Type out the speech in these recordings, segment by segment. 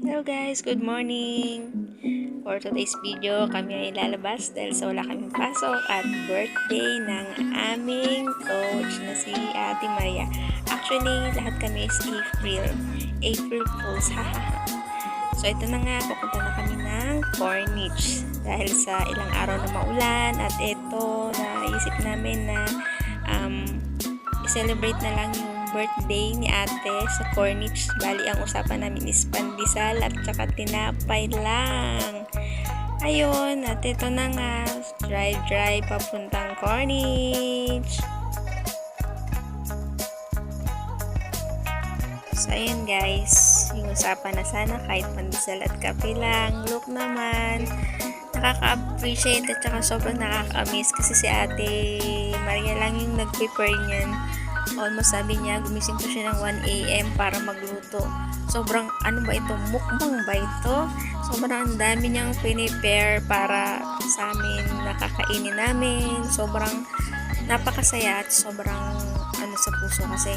Hello guys, good morning! For today's video, kami ay lalabas dahil sa wala kaming pasok at birthday ng aming coach na si Ate Maria. Actually, lahat kami is April Fools, hahaha. So ito na nga, pupunta na kami ng Corniche dahil sa ilang araw na maulan at ito, naisip namin na i-celebrate na lang yung birthday ni ate sa Corniche. Bali, ang usapan namin is pandesal at saka tinapay lang. Ayun, at ito na nga, drive papuntang Corniche. So, ayun guys, yung usapan na sana kahit pandesal at kape lang. Look naman, nakaka-appreciate at saka sobrang nakaka-miss kasi si ate Maria lang yung nag-prepare niyan. Almost sabi niya, gumising po siya ng 1 AM para magluto. Sobrang, ano ba ito? Mukbang ba ito? Sobrang dami niyang prepare para sa amin, nakakainin namin. Sobrang napakasaya at sobrang ano sa puso kasi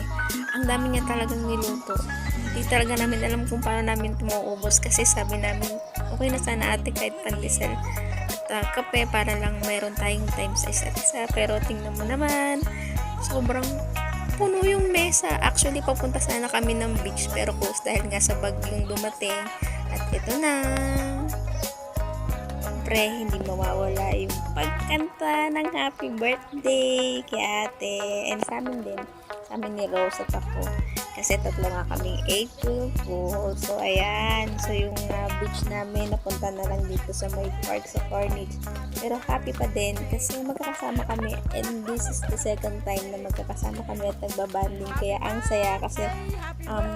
ang dami niya talagang niluto. Hindi talaga namin alam kung paano namin tumuubos kasi sabi namin, okay na sana ate kahit pandesal at kape para lang mayroon tayong time sa isa't isa. Pero tingnan mo naman, sobrang puno yung mesa. Actually, papunta sana kami ng beach pero close dahil nga sa bagyong dumating. At ito na. Siyempre, hindi mawawala yung pagkanta ng happy birthday kay ate. And sa amin din. Sa amin ni Rose at ako. Kasi tatlo nga kaming April Fool. So, ayan. So, yung beach namin, napunta na lang dito sa may park sa Corniche. Pero happy pa din kasi magkakasama kami. And this is the second time na magkakasama kami at nagbabanding. Kaya ang saya kasi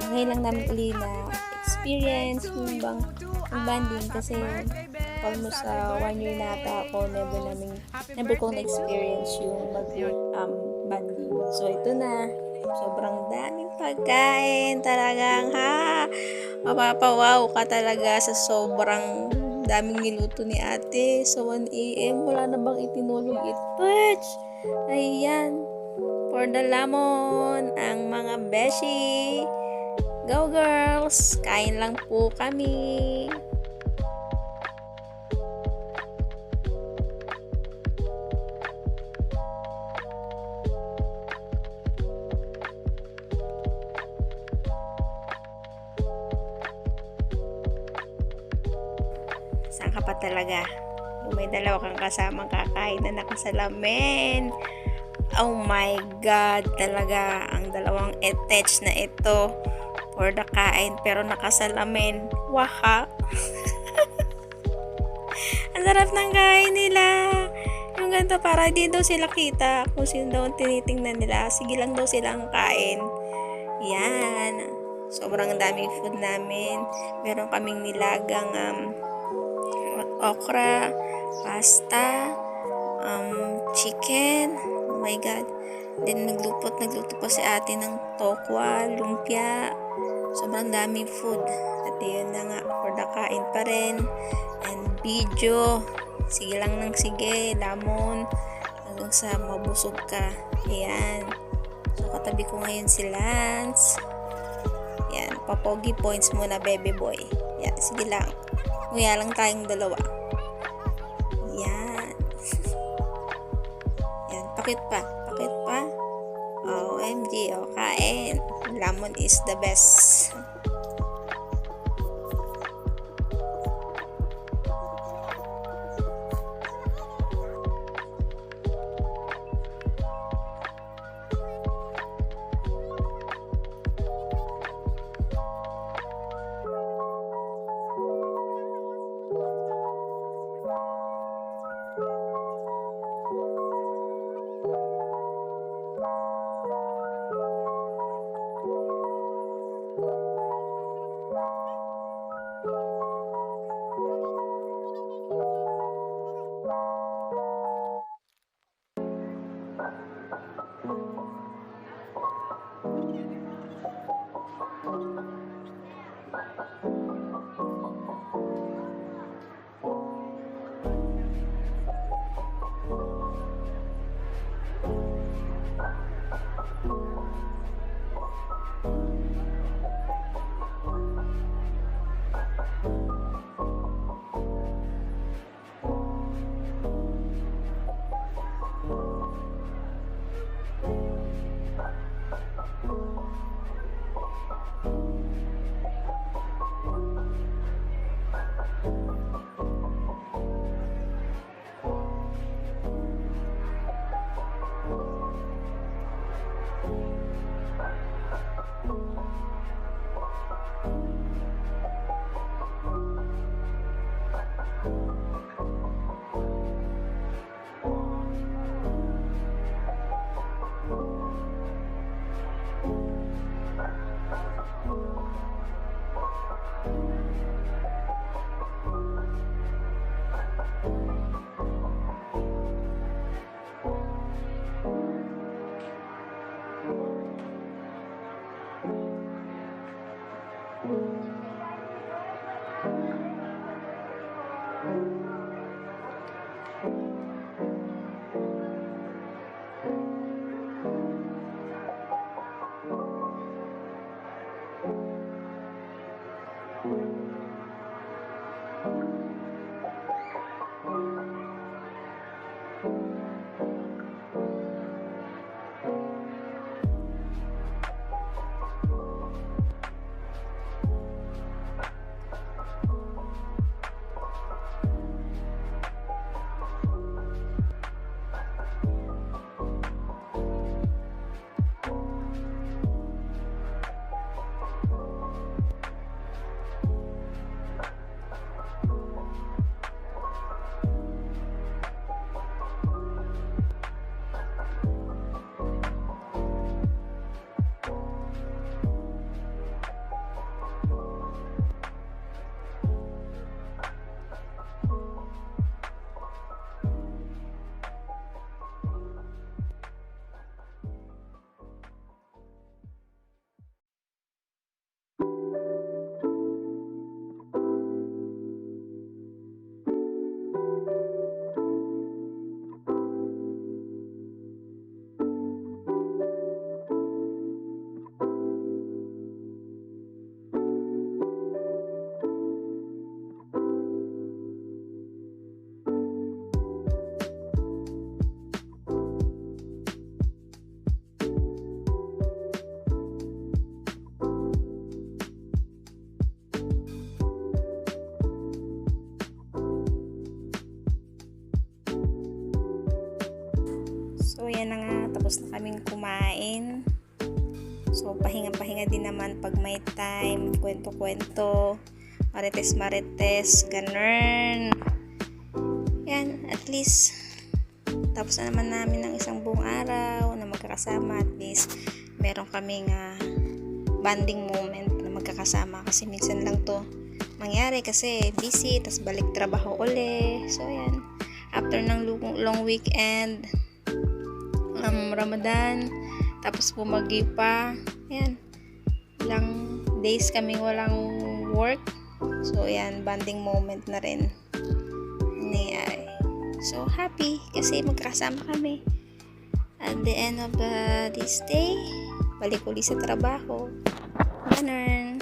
ngayon lang namin uli na experience yung bang banding kasi almost 1 year na ata ako never kong na-experience yung banding. So, ito na. Sobrang daming pagkain. Talagang mapapawaw ka talaga sa sobrang daming niluto ni ate. So 1 AM, wala na bang itinulog ito? Ayan. For the lamon, ang mga beshi. Go girls! Kain lang po kami. Saan ka pa talaga? May dalawa kang kasamang kakain na nakasalamin. Oh my God, talaga ang dalawang attached na ito for the kain pero nakasalamin. Waha! Ang sarap ng kain nila. Yung ganito para di daw sila kita kung sino daw ang tinitingnan nila. Sige lang daw silang kain. Yan. Sobrang daming food namin. Meron kaming nilagang okra, pasta, chicken. Oh my God. Then nagluto pa si ate ng tokwa, lumpia. Sobrang daming food. At yun na nga, for the kain pa rin. And video. Sige lang ng sige, lamon. Hanggang sa mabusog ka. Ayan. So katabi ko ngayon si Lance. Yan, papogi points muna, baby boy. Yan, sige lang. Nguya lang tayong dalawa. Yan. Yan, pakit pa. OMG, kain. Lemon is the best. So, yan na nga. Tapos na kaming kumain. So, pahinga-pahinga din naman pag may time. Kwento-kwento. Marites-marites. Ganun. Yan. At least, tapos na naman namin ng isang buong araw na magkakasama. At least, meron kaming bonding moment na magkakasama. Kasi minsan lang to mangyari kasi busy. Tapos balik trabaho uli. So, yan. After ng long weekend, Ramadan, tapos bumagyo pa, yan, ilang days kami walang work, so yan, bonding moment na rin nangyayari. So happy kasi magkasama kami. At the end of this day, balik uli sa trabaho. Ganun.